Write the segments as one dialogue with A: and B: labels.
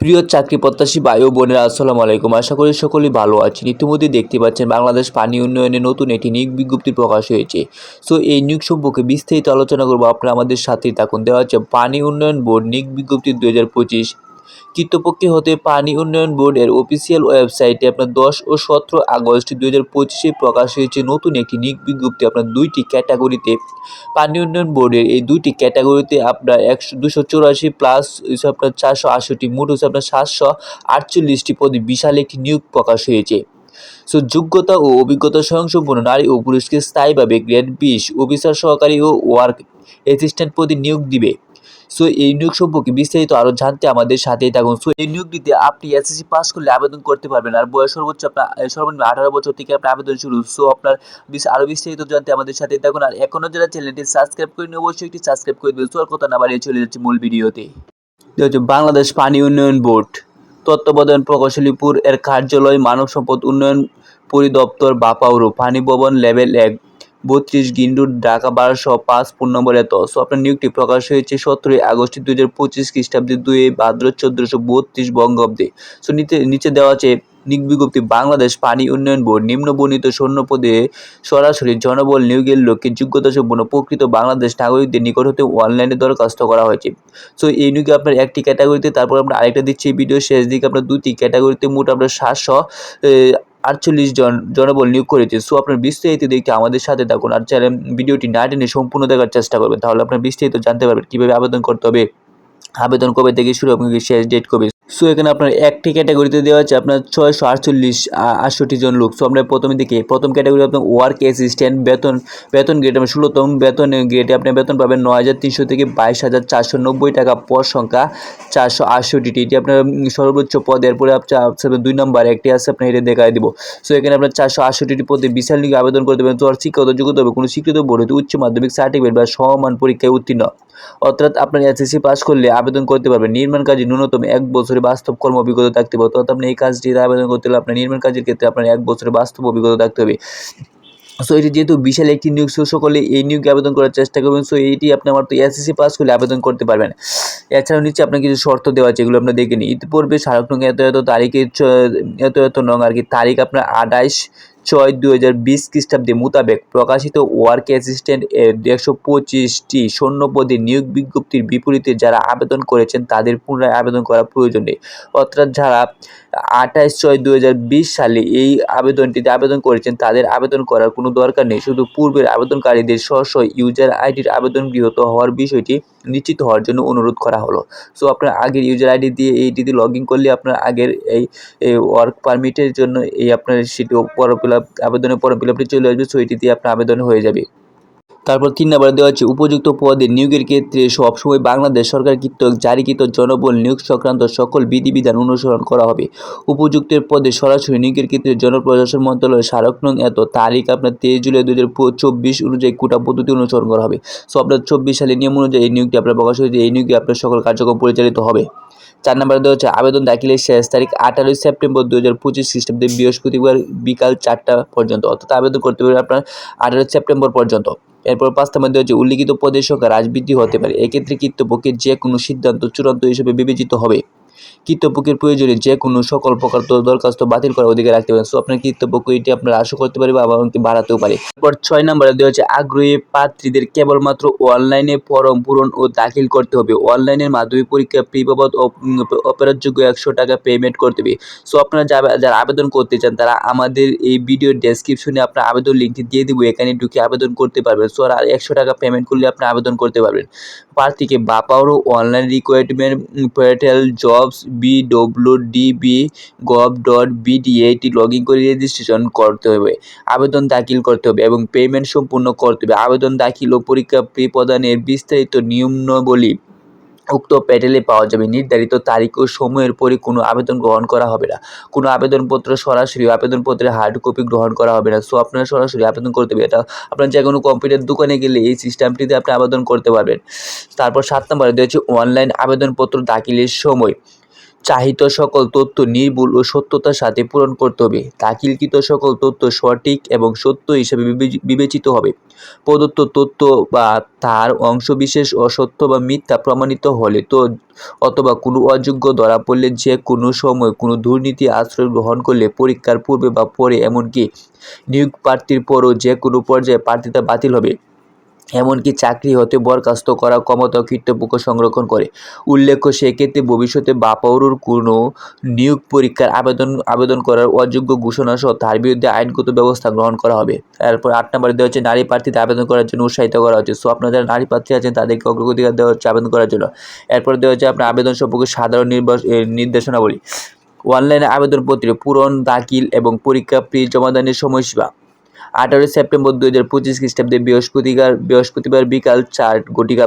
A: প্রিয় চাকরি প্রত্যাশী ভাই ও বোনেরা আসসালামু আলাইকুম। আশা করি সকলেই ভালো আছেন। ইতিমধ্যে দেখতে পাচ্ছেন বাংলাদেশ পানি উন্নয়নে নতুন একটি নিয়োগ বিজ্ঞপ্তি প্রকাশ হয়েছে। সো এই নিয়োগ সম্পর্কে বিস্তারিত আলোচনা করবো, আপনারা আমাদের সাথেই থাকুন। দেওয়া হচ্ছে পানি উন্নয়ন বোর্ড নিয়োগ বিজ্ঞপ্তি 2025 কৃতপক্ষে হতে পানি উন্নয়ন বোর্ডের অফিসিয়াল ওয়েবসাইটে আপনার 10 ও 17 আগস্ট 2025 প্রকাশ হয়েছে নতুন একটি নিয়োগ বিজ্ঞপ্তি। আপনার দুইটি ক্যাটাগরিতে পানি উন্নয়ন বোর্ডের এই দুইটি ক্যাটাগরিতে আপনার 284 প্লাস আপনার 468, মোট হচ্ছে আপনার 748টি পদে বিশাল একটি নিয়োগ প্রকাশ হয়েছে। সো যোগ্যতা ও অভিজ্ঞতা স্বয়ংসম্পূর্ণ নারী ও পুরুষকে স্থায়ীভাবে গ্রেড 20 অফিসার সহকারী ও ওয়ার্ক অ্যাসিস্ট্যান্ট পদে নিয়োগ দিবে। সো এই নিয়োগ সম্পর্কে বিস্তারিত আরও জানতে আমাদের সাথেই থাকুন। সো এই নিয়োগটিতে আপনি এসএসসি পাস করলে আবেদন করতে পারবেন, আর বয়স সর্বোচ্চ আপনার সর্বনিম্ন 18 বছর থেকে আপনার আবেদন শুরু। সো আপনার আরও বিস্তারিত জানতে আমাদের সাথেই থাকুন। আর এখনও যারা চ্যানেলটি সাবস্ক্রাইব করেনি অবশ্যই একটি সাবস্ক্রাইব করে দেবেন। সো আর কথা না বাড়িয়ে চলে যাচ্ছে মূল ভিডিওতে। বাংলাদেশ পানি উন্নয়ন বোর্ড তত্ত্বাবধান প্রকৌশলীপুর এর কার্যালয় মানব সম্পদ উন্নয়ন পরিদপ্তর বাপাউরু পানি ভবন লেভেল 1 32 গিন্ডুর ঢাকা 1205 ফোন নম্বর এত। সো আপনার নিয়োগটি প্রকাশ হয়েছে 17 আগস্ট 2025 খ্রিস্টাব্দে 2 ভাদ্র 1432 বঙ্গাব্দে। সো নিচে দেওয়া আছে নিয়োগ বিজ্ঞপ্তি। বাংলাদেশ পানি উন্নয়ন বোর্ড নিম্নবর্ণিত শূন্য পদে সরাসরি জনবল নিয়োগের লক্ষ্যে যোগ্যতা সম্পন্ন প্রকৃত বাংলাদেশ নাগরিকদের নিকট হতে অনলাইনে দরখাস্ত করা হয়েছে। সো এই নিয়োগে আপনার একটি ক্যাটাগরিতে, তারপর আমরা আরেকটা দিচ্ছি ভিডিও শেষ দিকে আপনার দুটি ক্যাটাগরিতে মোট আপনার 748 জন জনবল নিয়োগ করেছে। সো আপনার বিস্তারিত দেখতে আমাদের সাথে থাকুন, আর চ্যানেল ভিডিওটি না টেনে সম্পূর্ণ দেখার চেষ্টা করবেন, তাহলে আপনার বিস্তারিত জানতে পারবেন কীভাবে আবেদন করতে হবে, আবেদন কবে থেকে শুরু এবং শেষ ডেট কবে। সো এখানে আপনার একটি ক্যাটাগরিতে দেওয়া আছে আপনার 668 জন লোক। সো আমরা প্রথমে দেখি প্রথম ক্যাটাগরি আপনার ওয়ার্ক অ্যাসিস্ট্যান্ট বেতন গ্রেড আপনার 16তম বেতন গ্রেডে আপনি বেতন পাবেন 9,300 থেকে 22,490 টাকা পদ সংখ্যা 468টি। এটি আপনার সর্বোচ্চ পদ। এরপরে আপনার 2 নম্বর একটি আছে, আপনার এটা দেখাই দিব। সো এখানে আপনার 468টি পদে বিশাল নিয়োগে আবেদন করতে পারেন। তো আর শিক্ষাগত যোগ্যতা হবে কোনো স্বীকৃত বোর্ড হতে উচ্চ মাধ্যমিক সার্টিফিকেট বা সমমান পরীক্ষায় উত্তীর্ণ, অর্থাৎ আপনার এসএসসি পাস করলে আবেদন করতে পারবেন। নির্মাণ কাজে ন্যূনতম 1 বছরের বাস্তব কর্ম অভিজ্ঞতা থাকতে হবে, অর্থাৎ আপনি এই কাজটিতে আবেদন করতে হলে আপনার নির্মাণ কাজের ক্ষেত্রে আপনার 1 বছরের বাস্তব অভিজ্ঞতা থাকতে হবে। সো এটি যেহেতু বিশাল একটি নিয়োগ, সকলে এই নিয়োগে আবেদন করার চেষ্টা করবেন। সো এইটি আপনি আমার তো এসএসসি পাস করলে আবেদন করতে পারবেন। এছাড়াও নিচে আপনার কিছু শর্ত দেওয়া আছে, এগুলো আপনার দেখে নিন। ইতিপূর্বে স্মারক নং এত তারিখে এত নং আর কি তারিখ আপনার 28/6/2020 খ্রিস্টাব্দে মোতাবেক প্রকাশিত ওয়ার্ক অ্যাসিস্ট্যান্ট এর 125টি শূন্য পদে নিয়োগ বিজ্ঞপ্তির বিপরীতে যারা আবেদন করেছেন তাদের পুনরায় আবেদন করা প্রয়োজন নেই, অর্থাৎ যারা 28/6/2020 সালে এই আবেদনটিতে আবেদন করেছেন তাদের আবেদন করার কোনো দরকার নেই। শুধু পূর্বের আবেদনকারীদের স্ব ইউজার আইডির আবেদন গৃহীত হওয়ার বিষয়টি নিশ্চিত হওয়ার জন্য অনুরোধ করা হলো। সো আপনার আগের ইউজার আইডি দিয়ে এইটিতে লগ ইন করলে আপনার আগের এই ওয়ার্ক পারমিটের জন্য এই আপনার সেটি আবেদনের ফর্ম ফিল আপটি চলে আসবে। সো এটি দিয়ে আপনার আবেদন হয়ে যাবে। তারপর 3 নম্বরে দেওয়া হচ্ছে উপযুক্ত পদে নিয়োগের ক্ষেত্রে সবসময় বাংলাদেশ সরকার কর্তৃক জারিকৃত জনবল নিয়োগ সংক্রান্ত সকল বিধিবিধান অনুসরণ করা হবে। উপযুক্তের পদে সরাসরি নিয়োগের ক্ষেত্রে জনপ্রশাসন মন্ত্রণালয়ের স্মারক নং এত তারিখ আপনার 23 জুলাই 2024 অনুযায়ী কোটা পদ্ধতি অনুসরণ করা হবে। সো আপনার 24 সালের নিয়ম অনুযায়ী এই নিয়োগটি আপনার প্রকাশ হয়েছে। এই নিয়োগে আপনার সকল কার্যক্রম পরিচালিত হবে। 4 নম্বরে দেওয়া হচ্ছে আবেদন দাখিলের শেষ তারিখ 18 সেপ্টেম্বর 2025 খ্রিস্টাব্দে বৃহস্পতিবার বিকাল 4টা পর্যন্ত, অর্থাৎ আবেদন করতে পারবেন আপনার 18 সেপ্টেম্বর পর্যন্ত। এরপর 5 নম্বরে দেওয়া হচ্ছে উল্লিখিত পদের সংখ্যা হ্রাস-বৃদ্ধি হতে পারে, এক্ষেত্রে কর্তৃপক্ষের যে কোনো সিদ্ধান্ত চূড়ান্ত হিসেবে বিবেচিত হবে। কর্তৃপক্ষের প্রয়োজনে যে কোনো সকল প্রকার দরখাস্ত বাতিল করার অধিকার রাখতে পারেন। সো আপনার কর্তৃপক্ষ এটি আপনার হ্রাসও করতে পারে বা আবার বাড়াতেও পারে। এরপর 6 নম্বরে দেওয়া হচ্ছে আগ্রহী প্রার্থীদের কেবলমাত্র অনলাইনে ফর্ম পূরণ ও দাখিল করতে হবে। অনলাইনের মাধ্যমে পরীক্ষা ফি বাবদ অপেরারযোগ্য 100 টাকা পেমেন্ট করতে হবে। সো আপনারা যারা আবেদন করতে চান তারা আমাদের এই ভিডিওর ডেসক্রিপশনে আপনার আবেদন লিঙ্কটি দিয়ে দিব, এখানে ঢুকে আবেদন করতে পারবেন। সো আর 100 টাকা পেমেন্ট করলে আপনি আবেদন করতে পারবেন। প্রার্থীকে বাপাউরু online recruitment portal jobs bwdb.gov.bd এটি লগ ইন করে রেজিস্ট্রেশন করতে হবে, আবেদন দাখিল করতে হবে এবং পেমেন্ট সম্পূর্ণ করতে হবে। আবেদন দাখিল ও পরীক্ষা ফি প্রদানের বিস্তারিত নিয়মাবলী উক্ত প্যাটেলে পাওয়া যাবে। নির্ধারিত তারিখ ও সময়ের পরে কোনো আবেদন গ্রহণ করা হবে না। কোনো আবেদনপত্র সরাসরি আবেদনপত্রের হার্ড কপি গ্রহণ করা হবে না। সো আপনারা সরাসরি আবেদন করতে হবে। এটা আপনার যে কোনো কম্পিউটার দোকানে গেলে এই সিস্টেমটিতে আপনি আবেদন করতে পারবেন। তারপর 7 নম্বরে দেওয়া হচ্ছে অনলাইন আবেদনপত্র দাখিলের সময় চাহিত সকল তথ্য নির্ভুল ও সত্যতার সাথে পূরণ করতে হবে। দাখিলকৃত সকল তথ্য সঠিক এবং সত্য হিসেবে বিবেচিত হবে। প্রদত্ত তথ্য বা তার অংশবিশেষ অসত্য বা মিথ্যা প্রমাণিত হলে অথবা কোনো অযোগ্য ধরা পড়লে যে কোনো সময় কোনো দুর্নীতি আশ্রয় গ্রহণ করলে পরীক্ষার পূর্বে বা পরে এমনকি নিয়োগ প্রার্থীর পরও যে কোনো পর্যায়ে প্রার্থিতা বাতিল হবে। এমনকি চাকরি হতে বরখাস্ত করার ক্ষমতাও কর্তৃপক্ষ সংরক্ষণ করে। উল্লেখ্য, সেক্ষেত্রে ভবিষ্যতে বাপাউরুর কোনো নিয়োগ পরীক্ষার আবেদন করার অযোগ্য ঘোষণা সহ তার বিরুদ্ধে আইনগত ব্যবস্থা গ্রহণ করা হবে। এরপর 8 নম্বরে দেওয়া হচ্ছে নারী প্রার্থীদের আবেদন করার জন্য উৎসাহিত করা হচ্ছে। সো আপনারা যারা নারী প্রার্থী আছেন তাদেরকে অগ্রাধিকার দেওয়া হচ্ছে আবেদন করার জন্য। এরপর দেওয়া হচ্ছে আপনার আবেদন সম্পর্কে সাধারণ নির্দেশনাবলী। অনলাইনে আবেদনপত্রে পূরণ, দাখিল এবং পরীক্ষা ফি জমাদানের সময়সীমা 18 সেপ্টেম্বর 2025 খ্রিস্টাব্দে বৃহস্পতিবার বিকাল 4 ঘটিকা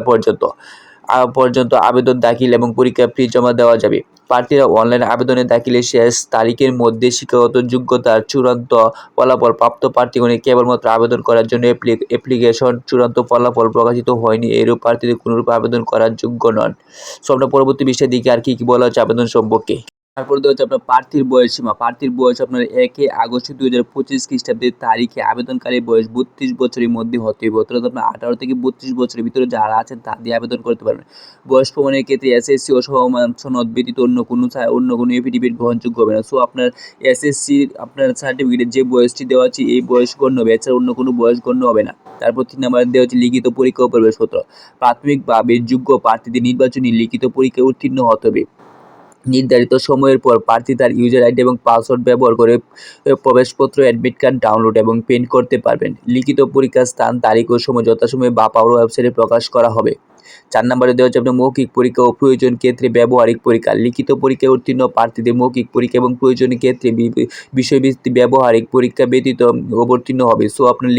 A: পর্যন্ত আবেদন দাখিল এবং পরীক্ষা ফি জমা দেওয়া যাবে। প্রার্থীরা অনলাইন আবেদনে দাখিলের শেষ তারিখের মধ্যে শিক্ষাগত যোগ্যতার চূড়ান্ত ফলাফল প্রাপ্ত প্রার্থীগণের কেবলমাত্র আবেদন করার জন্য অ্যাপ্লিকেশন চূড়ান্ত ফলাফল প্রকাশিত হয়নি এরূপ প্রার্থীদের কোনোরূপে আবেদন করার যোগ্য নন। সো আমরা পরবর্তী বিষয়ের দিকে আর কি বলা হচ্ছে আবেদন সম্পর্কে। তারপর দেওয়া হচ্ছে আপনার প্রার্থীর বয়সসীমা। প্রার্থীর বয়স আপনার 1 আগস্ট 2025 খ্রিস্টাব্দের তারিখে আবেদনকারীর বয়স 32 বছরের মধ্যে হতে হবে। অর্থাৎ আপনার 18 থেকে 32 বছরের ভিতরে যারা আছেন তাদের আবেদন করতে পারবেন। বয়স প্রমাণের ক্ষেত্রে এসএসসি ও সমমান সনদ ব্যতীত অন্য কোনো এফিডেভিট গ্রহণযোগ্য হবে না। সো আপনার এসএসসি আপনার সার্টিফিকেটে যে বয়সটি দেওয়া আছে এই বয়স গণ্য হবে, এছাড়া অন্য কোনো বয়স গণ্য হবে না। তারপর 3 নম্বরে দেওয়া হচ্ছে লিখিত পরীক্ষা ও প্রবেশপত্র। প্রাথমিকভাবে যোগ্য প্রার্থীদের নির্বাচনী লিখিত পরীক্ষায় উত্তীর্ণ হতে হবে। নির্ধারিত সময়ের পর প্রার্থী তার ইউজার আইডি এবং পাসওয়ার্ড ব্যবহার করে প্রবেশপত্র, অ্যাডমিট কার্ড ডাউনলোড এবং প্রিন্ট করতে পারবেন। লিখিত পরীক্ষার স্থান, তারিখ ও সময় যথাসময়ে বাপাউর ওয়েবসাইটে প্রকাশ করা হবে। 4 নম্বরে দেওয়া হচ্ছে আপনার মৌখিক পরীক্ষা ও প্রয়োজন ক্ষেত্রে ব্যবহারিক পরীক্ষা। লিখিত পরীক্ষায় উত্তীর্ণ প্রার্থীদের মৌখিক পরীক্ষা এবং প্রয়োজনের ক্ষেত্রে বিষয়ভিত্তিক ব্যবহারিক পরীক্ষা ব্যতীত অবতীর্ণ হবে। সো আপনার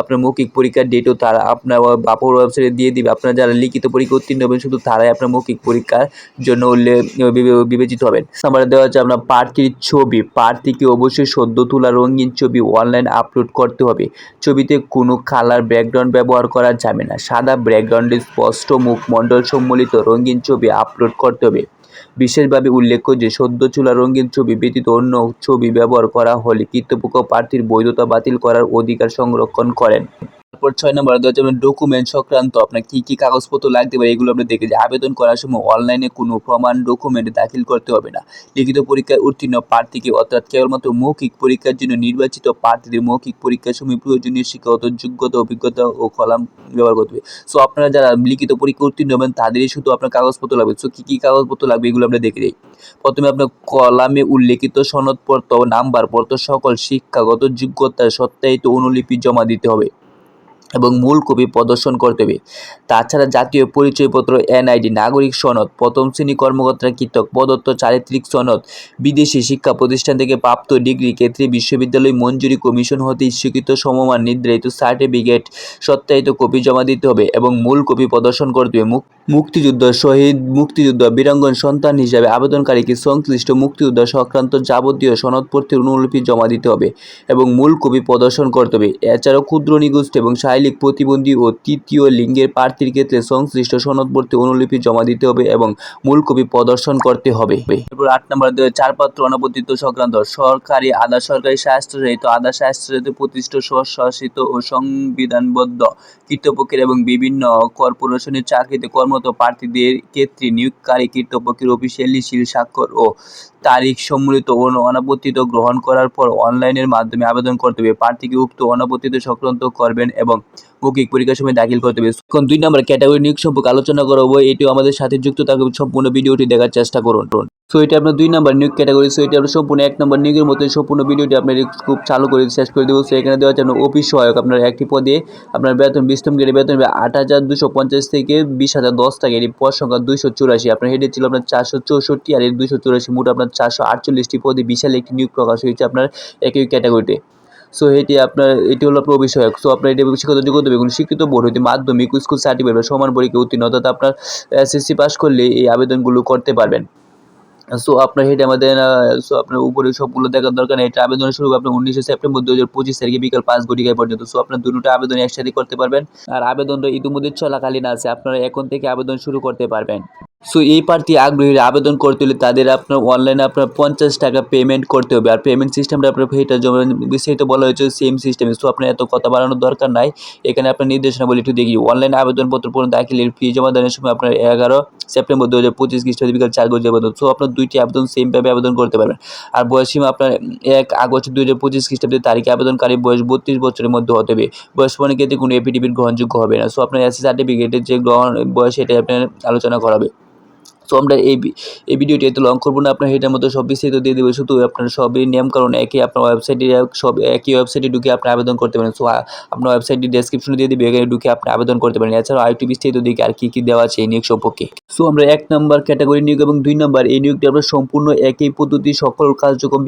A: আপনার মৌখিক পরীক্ষার ডেটও তারা আপনার বাপাউর ওয়েবসাইটে দিয়ে দিবে। আপনারা যারা লিখিত পরীক্ষা উত্তীর্ণ হবেন শুধু তারাই আপনার মৌখিক পরীক্ষার জন্য বিবেচিত হবেন। নাম্বারে দেওয়া হচ্ছে আপনার প্রার্থীর ছবি। প্রার্থীকে অবশ্যই সদ্য তোলা রঙিন ছবি অনলাইন আপলোড করতে হবে। ছবিতে কোনো কালার ব্যাকগ্রাউন্ড ব্যবহার করা যাবে না। সাদা ব্যাকগ্রাউন্ডে স্পষ্ট মুখমণ্ডল সম্বলিত রঙিন ছবি আপলোড করতে হবে। বিশেষভাবে উল্লেখ্য যে সদ্য তোলা রঙিন ছবি ব্যতীত অন্য ছবি ব্যবহার করা হলে কর্তৃপক্ষ প্রার্থীর বৈধতা বাতিল করার অধিকার সংরক্ষণ করেন। তারপর 6 নম্বর দেওয়া হচ্ছে ডকুমেন্ট সংক্রান্ত আপনার কী কাগজপত্র লাগতে পারে এগুলো আমরা দেখে যে আবেদন করার সময় অনলাইনে কোনো প্রমাণ ডকুমেন্ট দাখিল করতে হবে না। লিখিত পরীক্ষায় উত্তীর্ণ প্রার্থীকে অর্থাৎ কেবলমাত্র মৌখিক পরীক্ষার জন্য নির্বাচিত প্রার্থীদের মৌখিক পরীক্ষার সময় প্রয়োজনীয় শিক্ষাগত যোগ্যতা, অভিজ্ঞতা ও কলাম ব্যবহার করতে হবে। সো আপনারা যারা লিখিত পরীক্ষা উত্তীর্ণ হবেন তাদেরই শুধু আপনার কাগজপত্র লাগবে। সো কী কাগজপত্র লাগবে এগুলো আমরা দেখে নিই। প্রথমে আপনার কলামে উল্লেখিত সনদপত্র, নাম্বারপত্র, সকল শিক্ষাগত যোগ্যতার সত্যায়িত অনুলিপি জমা দিতে হবে এবং মূল কপি প্রদর্শন করতে হবে। তাছাড়া জাতীয় পরিচয়পত্র, এনআইডি, নাগরিক সনদ, প্রথম শ্রেণী কর্মকর্তা কর্তৃক প্রদত্ত চারিত্রিক সনদ, বিদেশি শিক্ষা প্রতিষ্ঠান থেকে প্রাপ্ত ডিগ্রি ক্ষেত্রে বিশ্ববিদ্যালয় মঞ্জুরি কমিশন হতে স্বীকৃত সমমান নির্ধারিত সার্টিফিকেট সত্যায়িত কপি জমা দিতে হবে এবং মূল কপি প্রদর্শন করতে হবে। মুক্তিযুদ্ধ, শহীদ, মুক্তিযুদ্ধ, বীরাঙ্গন সন্তান হিসাবে আবেদনকারীকে সংশ্লিষ্ট মুক্তিযুদ্ধ সংক্রান্ত যাবতীয় সনদপত্রের অনুলিপি জমা দিতে হবে এবং মূল কপি প্রদর্শন করতে হবে। এছাড়াও ক্ষুদ্র নিগোষ্ঠী এবং শারীরিক প্রতিবন্ধী ও তৃতীয় লিঙ্গের প্রার্থীর ক্ষেত্রে সংশ্লিষ্ট সনদপত্রের অনুলিপি জমা দিতে হবে এবং মূল কপি প্রদর্শন করতে হবে। এরপর 8 নম্বর চারপাত্র অনাপত্তিত সংক্রান্ত সরকারি আধা সরকারি স্বায়ত্তশাসিত, আধা স্বায়ত্তশাসিত প্রতিষ্ঠিত, স্বশাসিত ও সংবিধানবদ্ধ কর্তৃপক্ষের এবং বিভিন্ন কর্পোরেশনের চাকরিতে কর্মরত প্রার্থীদের ক্ষেত্রে নিয়োগকারী কর্তৃপক্ষের অফিসিয়ালি সিল, স্বাক্ষর ও তারিখ সম্মিলিত অনাপত্তিত গ্রহণ করার পর অনলাইনের মাধ্যমে আবেদন করতে হবে। প্রার্থীকে উক্ত অনাপত্তিত সংক্রান্ত করবেন এবং মৌখিক পরীক্ষার সময় দাখিল করতে হবে। এখন 2 নম্বর ক্যাটাগরি নিয়োগ সম্পর্কে আলোচনা করবো। এটিও আমাদের সাথে যুক্ত থাকবে, সম্পূর্ণ ভিডিওটি দেখার চেষ্টা করুন। সো এটা আপনার 2 নম্বর নিয়োগ ক্যাটাগরি। সো এটা আপনার সম্পূর্ণ 1 নম্বর নিয়োগের মতো সম্পূর্ণ ভিডিওটি আপনার খুব চালু করে শেষ করে দেবো। সো এখানে দেওয়া আছে আপনার অফিস সহায়ক। আপনার একটি পদে আপনার বেতন 20তম গ্রেডে বেতন হবে 8,250 থেকে 20,010 টাকা। এটি পদ সংখ্যা 284। আপনার হেডে ছিল আপনার 464 আর এর 284, মোট আপনার 448টি পদে বিশাল একটি নিয়োগ প্রকাশ হয়েছে আপনার একই ক্যাটাগরিতে। সো এটি হলো আপনার অফিস সহায়ক। সো আপনার এটি শিক্ষাগত যোগ্যতা হবে কোনো শিক্ষিত বোর্ড হইতে মাধ্যমিক, স্কুল সার্টিফিকেট বা সমান পরীক্ষা উত্তীর্ণ, অর্থাৎ আপনার এসএসসি পাস করলে এই আবেদনগুলো করতে পারবেন। সো আপনার হেডে আমাদের আপনার উপরে সবগুলো দেখার দরকার নেই। এটা আবেদন শুরু হবে আপনার 19 সেপ্টেম্বর 2025 তারিখে বিকাল 5 ঘটিকা পর্যন্ত। সো আপনার দুটো আবেদন একসাথে করতে পারবেন। আর আবেদনটা ইতিমধ্যে চলাকালীন আছে, আপনারা এখন থেকে আবেদন শুরু করতে পারবেন। সো এই প্রার্থী আগ্রহীরা আবেদন করতে হলে তাদের আপনার অনলাইনে আপনার 50 টাকা পেমেন্ট করতে হবে। আর পেমেন্ট সিস্টেমটা আপনার এটা যেমন বিস্তারিত বলা হয়েছে সেম সিস্টেমে। সো আপনার এত কথা বাড়ানোর দরকার নাই। এখানে আপনার নির্দেশনাবলী একটু দেখি। অনলাইন আবেদনপত্র পূরণ দাখিলের ফি জমা দানের সময় আপনার 11 সেপ্টেম্বর 2025 খ্রিস্টাব্দে বিকাল 4 ঘটিকায় আবেদন। সো আপনার 2টি আবেদন সেমভাবে আবেদন করতে পারবেন। আর বয়সসীমা আপনার 1 আগস্ট 2025 খ্রিস্টাব্দের তারিখে আবেদনকারী বয়স 32 বছরের মধ্যে হতে হবে। বয়স প্রমাণের ক্ষেত্রে কোনো এফিডেভিট গ্রহণযোগ্য হবে না। সো আপনার এসএসসি সার্টিফিকেটের যে বয়স সেটাই আপনার আলোচনা করা হবে। সো আমরা এই ভিডিওটি এত লং করবো না, আপনার এটার মধ্যে সব বিস্তারিত দিয়ে দেবো। শুধু আপনার সবই নিয়মকানুন একই, আপনার ওয়েবসাইটে সব একই ওয়েবসাইটে ঢুকে আপনি আবেদন করতে পারেন। সো আপনার ওয়েবসাইটটি ডেসক্রিপশনে দিয়ে দেবে, এখানে ঢুকে আপনি আবেদন করতে পারেন। এছাড়াও আরেকটু বিস্তারিত দিকে আর কী দেওয়া আছে এই নিয়োগ সম্পর্কে। সো আমরা 1 নম্বর ক্যাটাগরি নিয়োগ এবং 2 নম্বর এই নিয়োগটি আমরা সম্পূর্ণ একই পদ্ধতি সকল কার্যক্রম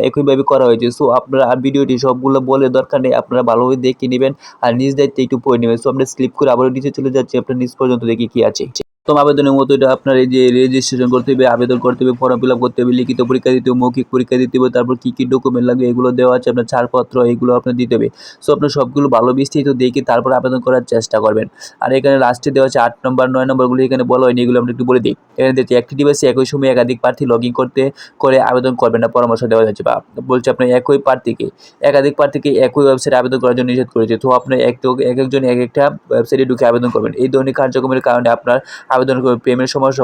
A: একইভাবে করা হয়েছে। সো আপনারা আর ভিডিওটি সবগুলো বলে দরকার নেই, আপনারা ভালোভাবে দেখে নেবেন আর নিজ দায়িত্বে একটু পড়ে নেবেন। সো আমরা স্লিপ করে আবারও নিচে চলে যাচ্ছি, আপনার নিচ পর্যন্ত দেখি কী আছে। প্রথম আবেদনের মতো এটা আপনার এই যে রেজিস্ট্রেশন করতে হবে, আবেদন করতে হবে, ফর্ম ফিল আপ করতে হবে, লিখিত পরীক্ষা দিতে হবে, মৌখিক পরীক্ষা দিতে হবে, তারপর কী কী ডকুমেন্ট লাগবে এগুলো দেওয়া আছে, আপনার ছাড়পত্র এগুলো আপনার দিতে হবে। সো আপনার সবগুলো ভালো বিস্তারিত দেখে তারপর আবেদন করার চেষ্টা করবেন। আর এখানে লাস্টে দেওয়া আছে 8 নম্বর 9 নম্বরগুলো এখানে বলা হয়নি, এগুলো আমরা একটু বলে দিই। এখানে দেখছি একটি ডিভাইসে একই সময়ে একাধিক প্রার্থী লগ ইন করে আবেদন করবেন না পরামর্শ দেওয়া যাচ্ছে, বা বলছে আপনার একাধিক প্রার্থীকে একই ওয়েবসাইটে আবেদন করার জন্য নিষেধ করেছে। তো আপনার একজন এক একটা ওয়েবসাইটে ঢুকে আবেদন করবেন। এই ধরনের কার্যক্রমের কারণে আপনার আবেদন পেমেন্ট সমস্যা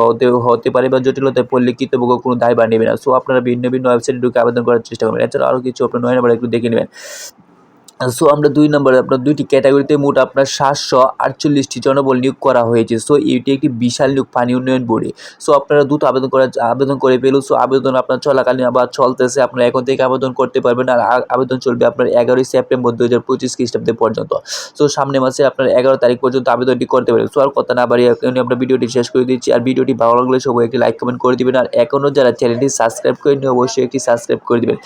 A: হতে পারে বা জটিলতায় পড়লে কৃতজ্ঞ কোনো দায়ভার নেবে না। সো আপনারা ভিন্ন ওয়েবসাইটে ঢুকে আবেদন করার চেষ্টা করবেন। এছাড়াও আরও কিছু আপনার 9 নম্বরে একটু দেখে নেবেন। সো আমরা 2 নম্বরে আপনার 2টি ক্যাটাগরিতে মোট আপনার 748টি জনবল নিয়োগ করা হয়েছে। সো এটি একটি বিশাল নিয়োগ পানি উন্নয়ন বোর্ডে। সো আপনারা দ্রুত আবেদন করে ফেলুন। সো আবেদন আপনার চলাকালীন আবার চলতেছে, আপনারা এখন থেকে আবেদন করতে পারবেন। আর আবেদন চলবে আপনার 11 সেপ্টেম্বর 2025 খ্রিস্টাব্দে পর্যন্ত। সো সামনের মাসে আপনার 11 তারিখ পর্যন্ত আবেদনটি করতে পারেন। সো আর কথা না বাড়িয়ে এখনই আমরা ভিডিওটি শেষ করে দিচ্ছি। আর ভিডিওটি ভালো লাগলে সবাই একটি লাইক কমেন্ট করে দিবেন। আর এখনও যারা চ্যানেলটি সাবস্ক্রাইব করেননি অবশ্যই একটি সাবস্ক্রাইব করে দিবেন।